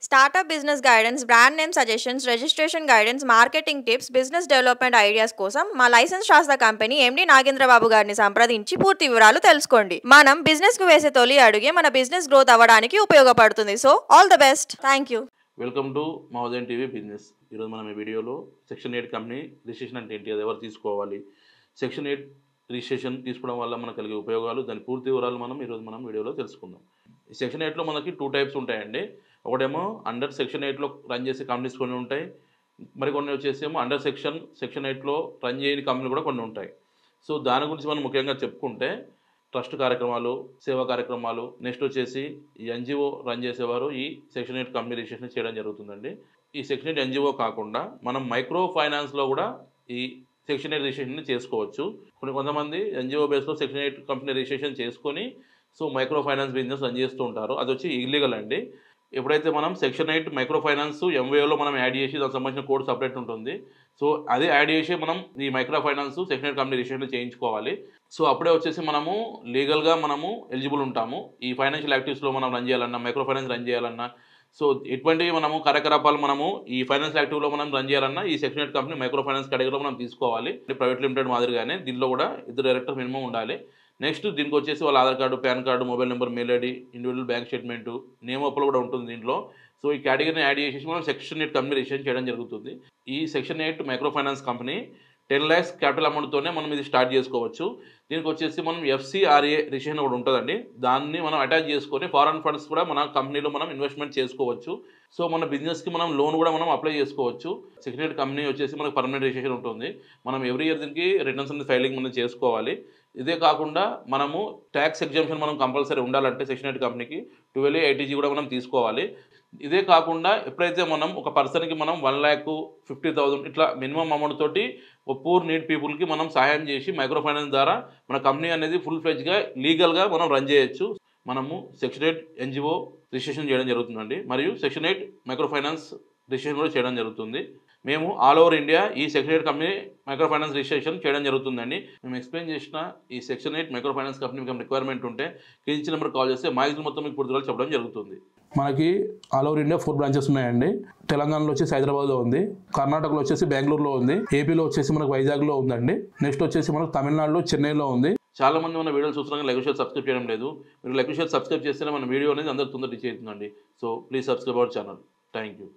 Startup business guidance, brand name suggestions, registration guidance, marketing tips, business development ideas కోసం మా licence శాస్త్ర company MD Nagendra Babu గారిని సంప్రదించి పూర్తి వివరాలు తెలుసుకోండి. మనం బిజినెస్ కు వేసే తొలి అడుగే మన బిజినెస్ గ్రోత్ అవ్వడానికి ఉపయోగపడుతుంది. So all the best. Thank you. Welcome to Mahodayam TV business. ఈరోజు మనం ఈ వీడియోలో సెక్షన్ 8 కంపెనీ రిజిస్ట్రేషన్ అంటే ఏంటి, అది ఎవరు తీసుకోవాలి, సెక్షన్ 8 రిజిస్ట్రేషన్ తీసుకోవడం వల్ల మనకు కలిగే ఉపయోగాలు, దాని పూర్తి వివరాలు ఈరోజు మనం వీడియోలో తెలుసుకుందాం. ఈ సెక్షన్ 8లో మనకి 2 టైప్స్ ఉంటాయండి. ఒకటేమో అండర్ సెక్షన్ 8లో రన్ చేసే కంపెనీస్ కొన్ని ఉంటాయి, మరికొన్ని వచ్చేసేమో అండర్ సెక్షన్ 8లో రన్ చేయని కంపెనీలు కూడా కొన్ని ఉంటాయి. సో దాని గురించి మనం ముఖ్యంగా చెప్పుకుంటే ట్రస్ట్ కార్యక్రమాలు, సేవా కార్యక్రమాలు, నెక్స్ట్ వచ్చేసి ఈ ఎన్జిఓ రన్ చేసేవారు ఈ సెక్షన్ 8 కంపెనీ రిజిస్ట్రేషన్ చేయడం జరుగుతుందండి. ఈ సెక్షన్ 8 ఎన్జిఓ కాకుండా మనం మైక్రో ఫైనాన్స్లో కూడా ఈ సెక్షన్ 8 రిజిస్ట్రేషన్ చేసుకోవచ్చు. కొంతమంది ఎన్జిఓ బేస్లో సెక్షన్ 8 కంపెనీ రిజిస్ట్రేషన్ చేసుకొని so micro finance business run చేస్తూ ఉంటారు. అది వచ్చి ఇల్లీగల్ అండి. ఎప్పుడైతే మనం సెక్షన్ 8 మైక్రో ఫైనాన్స్ ఎంవేలో మనం యాడ్ చేసి దానికి సంబంధించిన కోడ్ సపరేట్ ఉంటుంది. సో అదే యాడ్ చేసి మనం ఈ micro finance section 8 company registration చేయించుకోవాలి. సో అప్పుడే వచ్చేసి మనము లీగల్గా మనము ఎలిజిబుల్ ఉంటాము. ఈ ఫైనాన్షియల్ యాక్టివిటీస్లో మనం రన్ చేయాలన్నా, మైక్రో ఫైనాన్స్ రన్ చేయాలన్నా, సో ఎటువంటివి మనము కార్యకలాపాలు మనము ఈ ఫైనాన్షియల్ యాక్టివ్లో మనం రన్ చేయాలన్నా ఈ సెక్షన్ 8 కంపెనీ మైక్రో ఫైనాన్స్ కేటగిరీలో మనం తీసుకోవాలి. ప్రైవేట్ లిమిటెడ్ మాదిరిగానే దీనిలో కూడా 2 డైరెక్టర్ మినిమం ఉండాలి. నెక్స్ట్ దీనికి వచ్చేసి వాళ్ళ Aadhaar card, pan card, mobile number, mail ID, individual bank statement, name అప్పులు కూడా ఉంటుంది దీంట్లో. సో ఈ కేటగిరీని యాడ్ చేసేసి మనం సెక్షన్ 8 కంపెనీ రిజిస్ట్రేషన్ చేయడం జరుగుతుంది. ఈ section 8 micro finance company 10 lakhs capital అమౌంట్తోనే మనం ఇది స్టార్ట్ చేసుకోవచ్చు. దీనికి వచ్చేసి మనం FCRA రిజిస్ట్రేషన్ కూడా ఉంటుందండి. దాన్ని మనం అటాచ్ చేసుకొని ఫారెన్ ఫండ్స్ కూడా మన కంపెనీలో మనం ఇన్వెస్ట్మెంట్ చేసుకోవచ్చు. సో మన బిజినెస్కి మనం లోన్ కూడా మనం అప్లై చేసుకోవచ్చు. సెక్షన్ 8 కంపెనీ వచ్చేసి మనకు పర్మనెంట్ రిజిస్ట్రేషన్ ఉంటుంది. మనం ఎవ్రీ ఇయర్ దీనికి రిటర్న్స్ అనేది ఫైలింగ్ మనం చేసుకోవాలి. ఇదే కాకుండా మనము ట్యాక్స్ ఎగ్జామ్షన్ మనం కంపల్సరీ ఉండాలంటే సెక్షన్ 8 కంపెనీకి 12A ITG కూడా మనం తీసుకోవాలి. ఇదే కాకుండా ఎప్పుడైతే మనం ఒక పర్సన్కి మనం 1,50,000 ఇట్లా మినిమం అమౌంట్ తోటి ఒక పూర్ నీడ్ పీపుల్కి మనం సహాయం చేసి మైక్రో ఫైనాన్స్ ద్వారా మన కంపెనీ అనేది ఫుల్ ఫ్లెడ్జ్గా లీగల్గా మనం రన్ చేయొచ్చు. మనము సెక్షన్ 8 ఎన్జిఓ రిజిస్ట్రేషన్ చేయడం జరుగుతుందండి, మరియు సెక్షన్ 8 మైక్రో ఫైనాన్స్ రిజిస్ట్రేషన్ కూడా చేయడం జరుగుతుంది. మేము ఆల్ ఓవర్ ఇండియా ఈ section 8 company micro finance registration చేయడం జరుగుతుందండి. మేము ఎక్స్ప్లెయిన్ చేసిన ఈ సెక్షన్ 8 మైక్రో ఫైనాన్స్ కంపెనీ మీకు రిక్వైర్మెంట్ ఉంటే కింది నెంబర్ కాల్ చేస్తే మ్యాక్సిమం మొత్తం మీకు పూర్తిగా చెప్పడం జరుగుతుంది. మనకి ఆల్ ఓవర్ ఇండియా 4 బ్రాంచెస్ ఉన్నాయండి. తెలంగాణలో వచ్చేసి హైదరాబాద్లో ఉంది, కర్ణాటకలో వచ్చేసి బెంగళూరులో ఉంది, ఏపీలో వచ్చేసి మనకు వైజాగ్లో ఉందండి, నెక్స్ట్ వచ్చేసి మనకు తమిళనాడులో చెన్నైలో ఉంది. చాలా మంది మన వీడియోలు చూస్తున్నాక లైక్ షేర్ సబ్స్క్రైబ్ చేయడం లేదు. మీరు లైక్ షేర్ సబ్స్క్రైబ్ చేస్తేనే మన వీడియో అనేది అందరికి తొందరగా రీచ్ అవుతుందండి. So please subscribe our channel. Thank you.